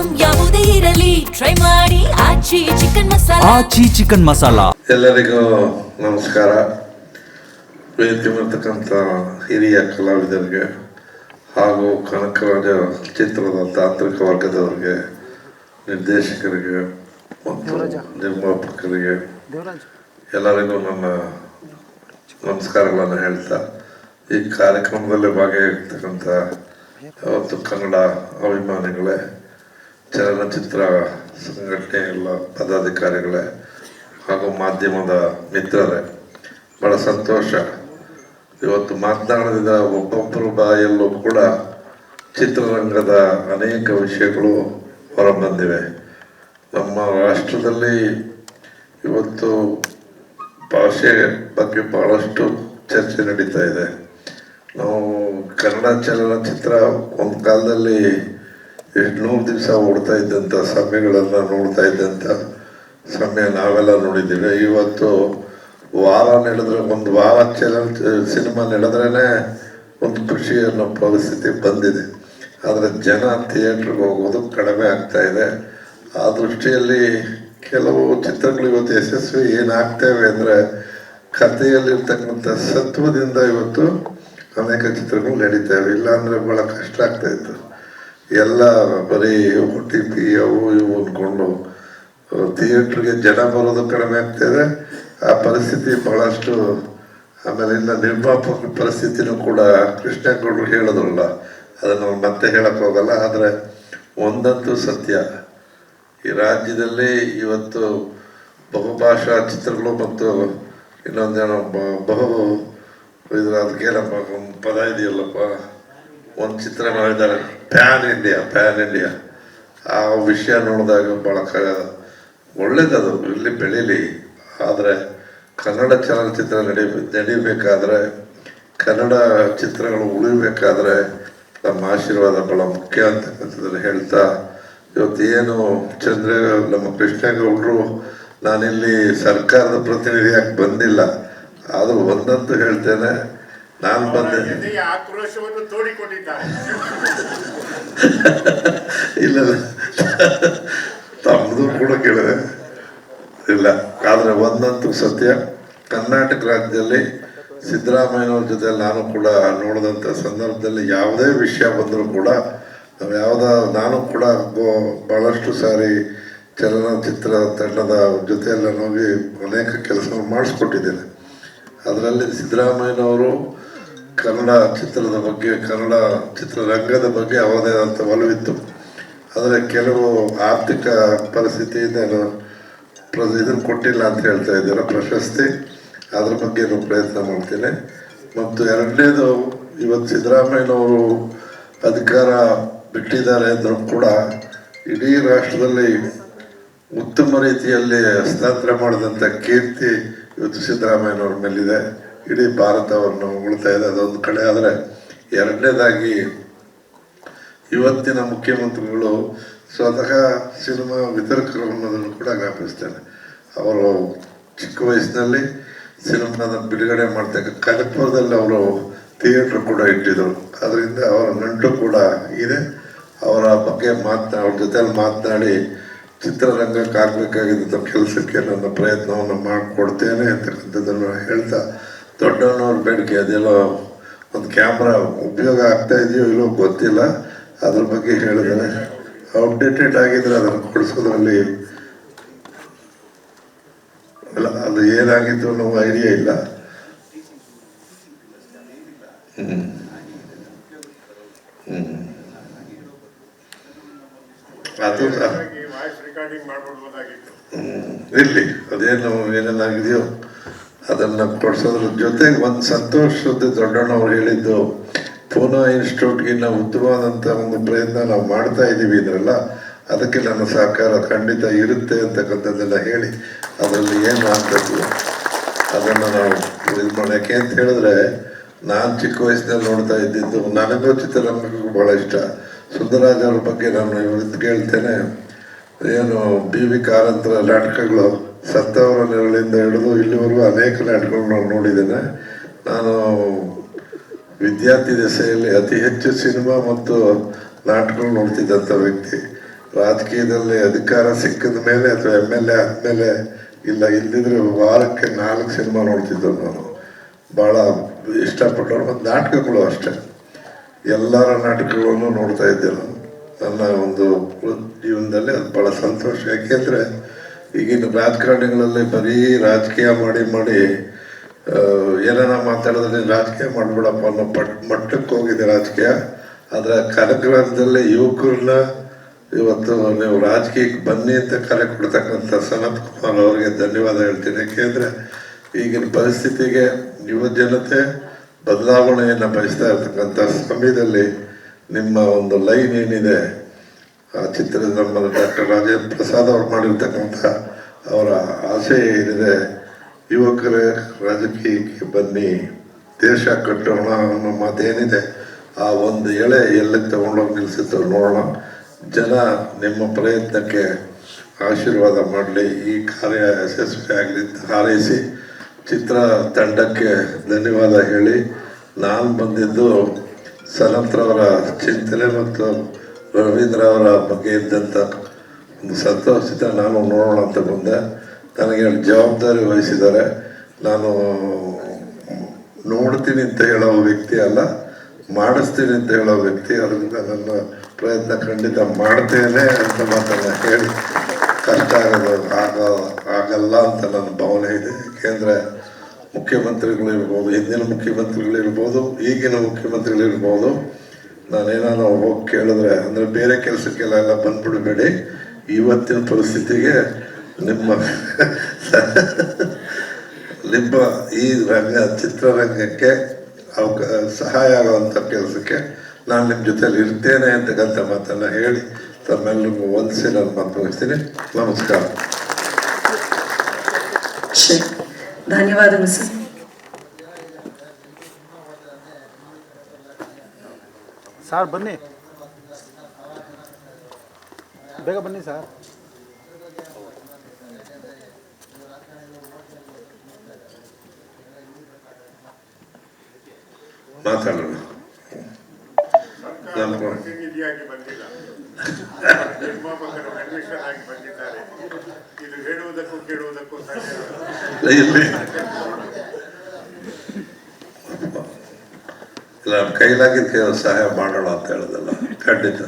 Item ಯಾವುದೇ ಇರಲಿ try ಮಾಡಿ ಆಚಿ ಚಿಕನ್ ಮಸಾಲಾ. ಆಚಿ ಚಿಕನ್ ಮಸಾಲಾ. ಎಲ್ಲರಿಗೂ ನಮಸ್ಕಾರ. ವೇದಿಕೆ ಬರ್ತಕ್ಕಂಥ ಹಿರಿಯ ಕಲಾವಿದರಿಗೆ ಹಾಗೂ ಕನಕರಾಜ ಚಿತ್ರದ ತಾಂತ್ರಿಕ ವರ್ಗದವರಿಗೆ, ನಿರ್ದೇಶಕರಿಗೆ ಮತ್ತು ನಿರ್ಮಾಪಕರಿಗೆ ಎಲ್ಲರಿಗೂ ನನ್ನ ನಮಸ್ಕಾರಗಳನ್ನು ಹೇಳ್ತಾ, ಈ ಕಾರ್ಯಕ್ರಮದಲ್ಲಿ ಭಾಗಿಯಾಗಿರ್ತಕ್ಕಂಥ ಯಾವತ್ತು ಕನ್ನಡ ಅಭಿಮಾನಿಗಳೇ, ಚಲನಚಿತ್ರ ಸಂಘಟನೆ ಎಲ್ಲ ಪದಾಧಿಕಾರಿಗಳೇ ಹಾಗೂ ಮಾಧ್ಯಮದ ಮಿತ್ರರೇ, ಬಹಳ ಸಂತೋಷ. ಇವತ್ತು ಮಾತನಾಡಿದ ಒಬ್ಬೊಬ್ಬರ ಬಾಯಲ್ಲೂ ಕೂಡ ಚಿತ್ರರಂಗದ ಅನೇಕ ವಿಷಯಗಳು ಹೊರಬಂದಿವೆ. ನಮ್ಮ ರಾಷ್ಟ್ರದಲ್ಲಿ ಇವತ್ತು ಭಾಷೆ ಬಗ್ಗೆ ಬಹಳಷ್ಟು ಚರ್ಚೆ ನಡೀತಾ ಇದೆ. ನಾವು ಕನ್ನಡ ಚಲನಚಿತ್ರ ಒಂದು ಕಾಲದಲ್ಲಿ ಎಷ್ಟು 100 ದಿವಸ ಓಡ್ತಾ ಇದ್ದಂಥ ಸಮಯಗಳನ್ನು ನೋಡ್ತಾ ಇದ್ದಂಥ ಸಮಯ ನಾವೆಲ್ಲ ನೋಡಿದ್ದೀವಿ. ಇವತ್ತು ವಾರ ನಡೆದ್ರೆ, ಒಂದು ವಾರ ಸಿನಿಮಾ ನಡೆದ್ರೇ ಒಂದು ಖುಷಿ ಅನ್ನೋ ಪರಿಸ್ಥಿತಿ ಬಂದಿದೆ. ಆದರೆ ಜನ ಥಿಯೇಟ್ರಿಗೆ ಹೋಗೋದು ಕಡಿಮೆ ಆಗ್ತಾ ಇದೆ. ಆ ದೃಷ್ಟಿಯಲ್ಲಿ ಕೆಲವು ಚಿತ್ರಗಳು ಇವತ್ತು ಯಶಸ್ವಿ ಏನಾಗ್ತೇವೆ ಅಂದರೆ, ಕಥೆಯಲ್ಲಿರ್ತಕ್ಕಂಥ ಸತ್ವದಿಂದ ಇವತ್ತು ಅನೇಕ ಚಿತ್ರಗಳು ನಡೀತೇವೆ. ಇಲ್ಲಾಂದರೆ ಭಾಳ ಕಷ್ಟ ಆಗ್ತಾಯಿತ್ತು. ಎಲ್ಲ ಬರೀ OTT ಅವು ಇವು ಅಂದ್ಕೊಂಡು ಥಿಯೇಟ್ರಿಗೆ ಜನ ಬರೋದು ಕಡಿಮೆ ಆಗ್ತಾಯಿದೆ. ಆ ಪರಿಸ್ಥಿತಿ ಬಹಳಷ್ಟು. ಆಮೇಲೆ ಇನ್ನು ನಿರ್ಮಾಪಕ ಪರಿಸ್ಥಿತಿನೂ ಕೂಡ ಕೃಷ್ಣೇಗೌಡರು ಹೇಳಿದ್ರಲ್ಲ, ಅದನ್ನು ಮತ್ತೆ ಹೇಳಕ್ಕೆ ಹೋಗಲ್ಲ. ಆದರೆ ಒಂದಂತೂ ಸತ್ಯ, ಈ ರಾಜ್ಯದಲ್ಲಿ ಇವತ್ತು ಬಹುಭಾಷಾ ಚಿತ್ರಗಳು ಮತ್ತು ಇನ್ನೊಂದೇನೋ ಅದಕ್ಕೇನಪ್ಪ ಒಂದು ಪದ ಇದೆಯಲ್ಲಪ್ಪ, ಒಂದು ಚಿತ್ರ ಮಾಡಿದ್ದಾರೆ, ಪ್ಯಾನ್ ಇಂಡಿಯಾ. ಆ ವಿಷಯ ನೋಡಿದಾಗ ಭಾಳ ಒಳ್ಳೇದದು, ಇಲ್ಲಿ ಬೆಳೀಲಿ. ಆದರೆ ಕನ್ನಡ ಚಲನಚಿತ್ರ ನಡಿಬೇಕಾದ್ರೆ, ಕನ್ನಡ ಚಿತ್ರಗಳು ಉಳಿಬೇಕಾದ್ರೆ ನಮ್ಮ ಆಶೀರ್ವಾದ ಭಾಳ ಮುಖ್ಯ ಅಂತಕ್ಕಂಥದ್ದನ್ನು ಹೇಳ್ತಾ, ಇವತ್ತೇನು ನಮ್ಮ ಕೃಷ್ಣೇಗೌಡರು, ನಾನಿಲ್ಲಿ ಸರ್ಕಾರದ ಪ್ರತಿನಿಧಿಯಾಗಿ ಬಂದಿಲ್ಲ, ಆದರೂ ಒಂದಂತೂ ಹೇಳ್ತೇನೆ, ನಾನು ಬಂದೆ ಆಕ್ರೋಶವನ್ನು ತೋಡಿಕೊಂಡಿದ್ದಾರೆ. ಇಲ್ಲ, ತಮ್ಮದು ಕೂಡ ಕೇಳಿದೆ ಇಲ್ಲ. ಆದರೆ ಒಂದಂತೂ ಸತ್ಯ, ಕರ್ನಾಟಕ ರಾಜ್ಯದಲ್ಲಿ ಸಿದ್ದರಾಮಯ್ಯನವ್ರ ಜೊತೆ ನಾನು ಕೂಡ ನೋಡಿದಂಥ ಸಂದರ್ಭದಲ್ಲಿ ಯಾವುದೇ ವಿಷಯ ಬಂದರೂ ಕೂಡ ನಾನು ಕೂಡ ಭಾಳಷ್ಟು ಸಾರಿ ಚಲನಚಿತ್ರ ತಂಡದ ಜೊತೆಯೆಲ್ಲ ಹೋಗಿ ಅನೇಕ ಕೆಲಸ ಮಾಡಿಸ್ಕೊಟ್ಟಿದ್ದೇನೆ. ಅದರಲ್ಲಿ ಸಿದ್ದರಾಮಯ್ಯನವರು ಕನ್ನಡ ಚಿತ್ರದ ಬಗ್ಗೆ, ಕನ್ನಡ ಚಿತ್ರರಂಗದ ಬಗ್ಗೆ ಅವರದೇ ಆದಂಥ ಒಲವಿತ್ತು. ಆದರೆ ಕೆಲವು ಆರ್ಥಿಕ ಪರಿಸ್ಥಿತಿಯಿಂದ ಇದನ್ನು ಕೊಟ್ಟಿಲ್ಲ ಅಂತ ಹೇಳ್ತಾ ಇದ್ದೀರ ಪ್ರಶಸ್ತಿ. ಅದ್ರ ಬಗ್ಗೆ ಪ್ರಯತ್ನ ಮಾಡ್ತೇನೆ. ಮತ್ತು ಎರಡನೇದು, ಇವತ್ತು ಸಿದ್ದರಾಮಯ್ಯನವರು ಅಧಿಕಾರ ಬಿಟ್ಟಿದ್ದಾರೆ ಅಂದರೂ ಕೂಡ ಇಡೀ ರಾಷ್ಟ್ರದಲ್ಲಿ ಉತ್ತಮ ರೀತಿಯಲ್ಲಿ ಹಸ್ತಾಂತರ ಮಾಡಿದಂಥ ಕೀರ್ತಿ ಇವತ್ತು ಸಿದ್ದರಾಮಯ್ಯನವ್ರ ಮೇಲಿದೆ. ಇಡೀ ಭಾರತವನ್ನು ಉಳ್ತಾ ಇದೆ, ಅದೊಂದು ಕಡೆ. ಆದರೆ ಎರಡನೇದಾಗಿ, ಇವತ್ತಿನ ಮುಖ್ಯಮಂತ್ರಿಗಳು ಸ್ವತಃ ಸಿನಿಮಾ ವಿತರಕರು ಅನ್ನೋದನ್ನು ಕೂಡ ಜ್ಞಾಪಿಸ್ತೇನೆ. ಅವರು ಚಿಕ್ಕ ವಯಸ್ಸಿನಲ್ಲಿ ಸಿನಿಮಾದ ಬಿಡುಗಡೆ ಮಾಡ್ತಕ್ಕ ಕನಕಪುರದಲ್ಲಿ ಅವರು ಥಿಯೇಟ್ರ್ ಕೂಡ ಇಟ್ಟಿದ್ರು. ಅದರಿಂದ ಅವರ ನಂಟು ಕೂಡ ಇದೆ. ಅವರ ಬಗ್ಗೆ ಅವ್ರ ಜೊತೆಯಲ್ಲಿ ಮಾತನಾಡಿ ಚಿತ್ರರಂಗಕ್ಕೆ ಆಗಬೇಕಾಗಿದ್ದ ಕೆಲಸಕ್ಕೆ ನನ್ನ ಪ್ರಯತ್ನವನ್ನು ಮಾಡಿಕೊಡ್ತೇನೆ ಅಂತಕ್ಕಂಥದ್ದನ್ನು ಹೇಳ್ತಾ, ದೊಡ್ಡವನವ್ರ ಬೇಡಿಕೆ ಅದೆಲ್ಲೋ ಒಂದು ಕ್ಯಾಮ್ರಾ ಉಪಯೋಗ ಆಗ್ತಾ ಇದೆಯೋ ಇಲ್ಲೋ ಗೊತ್ತಿಲ್ಲ, ಅದ್ರ ಬಗ್ಗೆ ಹೇಳಿದರೆ ಔಟ್ಡೇಟೆಡ್ ಆಗಿದ್ರೆ ಅದನ್ನು ಕೊಡಿಸೋದ್ರಲ್ಲಿ ಅಲ್ಲ, ಅದು ಏನಾಗಿತ್ತು ಅನ್ನೋ ಐಡಿಯಾ ಇಲ್ಲ. ಅದು ಇರಲಿ, ಅದೇನು ಏನೇನಾಗಿದೆಯೋ ಅದನ್ನು ಕೊಡಿಸೋದ್ರ ಜೊತೆಗೆ ಒಂದು ಸಂತೋಷದ ದೊಡ್ಡಣ್ಣವ್ರು ಹೇಳಿದ್ದು, ಪೂನಾ ಇನ್ಸ್ಟಿಟ್ಯೂಟ್ಗೆ ನಾವು ಉತ್ತಮವಾದಂಥ ಒಂದು ಪ್ರಯತ್ನ ನಾವು ಮಾಡ್ತಾ ಇದ್ದೀವಿ ಇದ್ರಲ್ಲ, ಅದಕ್ಕೆ ನನ್ನ ಸಹಕಾರ ಖಂಡಿತ ಇರುತ್ತೆ ಅಂತಕ್ಕಂಥದ್ದೆಲ್ಲ ಹೇಳಿ, ಅದರಲ್ಲಿ ಏನು ಆಗಬೇಕು ಅದನ್ನು ನಾವು ಇದು ಮಾಡಿ. ಯಾಕೆ ಅಂತ ಹೇಳಿದ್ರೆ, ನಾನು ಚಿಕ್ಕ ವಯಸ್ಸಿನಲ್ಲಿ ನೋಡ್ತಾ ಇದ್ದಿದ್ದು, ನನಗೂ ಚಿತ್ರರಂಗಕ್ಕೂ ಭಾಳ ಇಷ್ಟ. ಸುಂದರರಾಜ್ ಅವ್ರ ಬಗ್ಗೆ ನಾನು ಇವತ್ತು ಕೇಳ್ತೇನೆ. ಏನು BV ಕಾರಂತರ ನಾಟಕಗಳು, ಸತ್ತವರ ನೆರಳಿಂದ ಹಿಡಿದು ಇಲ್ಲಿವರೆಗೂ ಅನೇಕ ನಾಟಕಗಳು ನಾನು ನೋಡಿದ್ದೇನೆ. ನಾನು ವಿದ್ಯಾರ್ಥಿ ದಶೆಯಲ್ಲಿ ಅತಿ ಹೆಚ್ಚು ಸಿನಿಮಾ ಮತ್ತು ನಾಟಕಗಳು ನೋಡ್ತಿದ್ದಂಥ ವ್ಯಕ್ತಿ. ರಾಜಕೀಯದಲ್ಲಿ ಅಧಿಕಾರ ಸಿಕ್ಕಿದ ಮೇಲೆ ಅಥವಾ MLA ಆದಮೇಲೆ ಇಲ್ಲ, ಇಲ್ಲಿದ್ರೆ ವಾರಕ್ಕೆ 4 ಸಿನಿಮಾ ನೋಡ್ತಿದ್ದರು. ನಾನು ಭಾಳ ಇಷ್ಟಪಟ್ಟವ್ರು. ಮತ್ತು ನಾಟಕಗಳು ಅಷ್ಟೇ, ಎಲ್ಲರ ನಾಟಕಗಳನ್ನು ನೋಡ್ತಾ ಇದ್ದೆ ನಾನು. ನನ್ನ ಒಂದು ಜೀವನದಲ್ಲಿ ಅದು ಭಾಳ ಸಂತೋಷ. ಯಾಕೆಂದರೆ ಈಗಿನ ರಾಜಕಾರಣಿಗಳಲ್ಲಿ ಬರೀ ರಾಜಕೀಯ ಮಾಡಿ ಏನಾರ ಮಾತಾಡಿದ್ರೆ ರಾಜಕೀಯ ಮಾಡಬೇಡಪ್ಪ ಅನ್ನೋ ಮಟ್ಟಕ್ಕೆ ಹೋಗಿದೆ ರಾಜಕೀಯ. ಆದರೆ ಕಾರ್ಯಕ್ರಮದಲ್ಲಿ ಯುವಕರನ್ನ ಇವತ್ತು ನೀವು ರಾಜಕೀಯಕ್ಕೆ ಬನ್ನಿ ಅಂತ ಕರೆ ಕೊಡ್ತಕ್ಕಂಥ ಸನತ್ ಕುಮಾರ್ ಅವರಿಗೆ ಧನ್ಯವಾದ ಹೇಳ್ತೀನಿ. ಯಾಕೆಂದರೆ ಈಗಿನ ಪರಿಸ್ಥಿತಿಗೆ ಯುವ ಜನತೆ ಬದಲಾವಣೆಯನ್ನು ಬಯಸ್ತಾ ಇರ್ತಕ್ಕಂಥ ಸಮಯದಲ್ಲಿ ನಿಮ್ಮ ಒಂದು ಲೈನ್ ಏನಿದೆ, ಆ ಚಿತ್ರದ ನಮ್ಮ ಡಾಕ್ಟರ್ ರಾಜೇಂದ್ರ ಪ್ರಸಾದ್ ಅವರು ಮಾಡಿರ್ತಕ್ಕಂಥ ಅವರ ಆಸೆ ಏನಿದೆ, ಯುವಕರೇ ರಾಜಕೀಯಕ್ಕೆ ಬನ್ನಿ, ದೇಶ ಕಟ್ಟೋಣ ಅನ್ನೋ ಮಾತೇನಿದೆ, ಆ ಒಂದು ಎಳೆ ಎಲ್ಲಿಗೆ ತಗೊಂಡೋಗಿ ನಿಲ್ಲಿಸುತ್ತೋ ನೋಡೋಣ. ಜನ ನಿಮ್ಮ ಪ್ರಯತ್ನಕ್ಕೆ ಆಶೀರ್ವಾದ ಮಾಡಲಿ, ಈ ಕಾರ್ಯ ಯಶಸ್ವಿ ಆಗಲಿ ಅಂತ ಹಾರೈಸಿ ಚಿತ್ರ ತಂಡಕ್ಕೆ ಧನ್ಯವಾದ ಹೇಳಿ, ನಾನು ಬಂದಿದ್ದು ಸನತ್ರವರ ಚಿಂತನೆ ಮತ್ತು ರವೀಂದ್ರ ಅವರ ಬಗ್ಗೆ ಇದ್ದಂಥ ಒಂದು ಸಂತೋಷಿತ ನಾನು ನೋಡೋಣ ಅಂತ ಬಂದೆ. ನನಗೆ ಜವಾಬ್ದಾರಿ ವಹಿಸಿದ್ದಾರೆ. ನಾನು ನೋಡ್ತೀನಿ ಅಂತ ಹೇಳೋ ವ್ಯಕ್ತಿ ಅಲ್ಲ, ಮಾಡಿಸ್ತೀನಿ ಅಂತ ಹೇಳೋ ವ್ಯಕ್ತಿ. ಅದರಿಂದ ನನ್ನ ಪ್ರಯತ್ನ ಖಂಡಿತ ಮಾಡ್ತೇನೆ ಅಂತ ಮಾತನ್ನು ಹೇಳಿ, ಕಷ್ಟ ಆಗಲ್ಲ ಅಂತ ನನ್ನ ಭಾವನೆ ಇದೆ. ಏಕೆಂದರೆ ಮುಖ್ಯಮಂತ್ರಿಗಳಿರ್ಬೋದು, ಹಿಂದಿನ ಮುಖ್ಯಮಂತ್ರಿಗಳಿರ್ಬೋದು, ಈಗಿನ ಮುಖ್ಯಮಂತ್ರಿಗಳಿರ್ಬೋದು, ನಾನೇನಾದ್ರು ಹೋಗಿ ಕೇಳಿದ್ರೆ ಅಂದರೆ ಬೇರೆ ಕೆಲಸಕ್ಕೆಲ್ಲ ಬಂದ್ಬಿಡಬೇಡಿ, ಇವತ್ತಿನ ಪರಿಸ್ಥಿತಿಗೆ ನಿಮ್ಮ ಈ ಚಿತ್ರರಂಗಕ್ಕೆ ಸಹಾಯ ಆಗುವಂಥ ಕೆಲಸಕ್ಕೆ ನಾನು ನಿಮ್ಮ ಜೊತೆಲಿ ಇರ್ತೇನೆ ಅಂತಕ್ಕಂಥ ಮಾತನ್ನು ಹೇಳಿ ತಮ್ಮೆಲ್ಲರಿಗೂ ವಂದಿಸಿ ನಾನು ಮಾತು ಮುಗಿಸ್ತೀನಿ. ನಮಸ್ಕಾರ. ಧನ್ಯವಾದಗಳು ಸರ್. ಸರ್ ಬನ್ನಿ, ಬೇಗ ಬನ್ನಿ ಸರ್. ಮಾತಾಡೋಣ. ಪ್ರತಿನಿಧಿಯಾಗಿ ಬಂದಿಲ್ಲ, ನಿರ್ಮಾಪಕರು ಅಡ್ಮಿಷನ್ ಆಗಿ ಬಂದಿದ್ದಾರೆ. ಇದು ಹೇಳುವುದಕ್ಕೂ ಕೇಳುವುದಕ್ಕೂ ಸಾಧ್ಯ ಇಲ್ಲ. ಕೈಲಾಗಿದ್ದ ಸಹಾಯ ಮಾಡೋಣ ಅಂತ ಹೇಳೋದಲ್ಲ, ಖಂಡಿತ.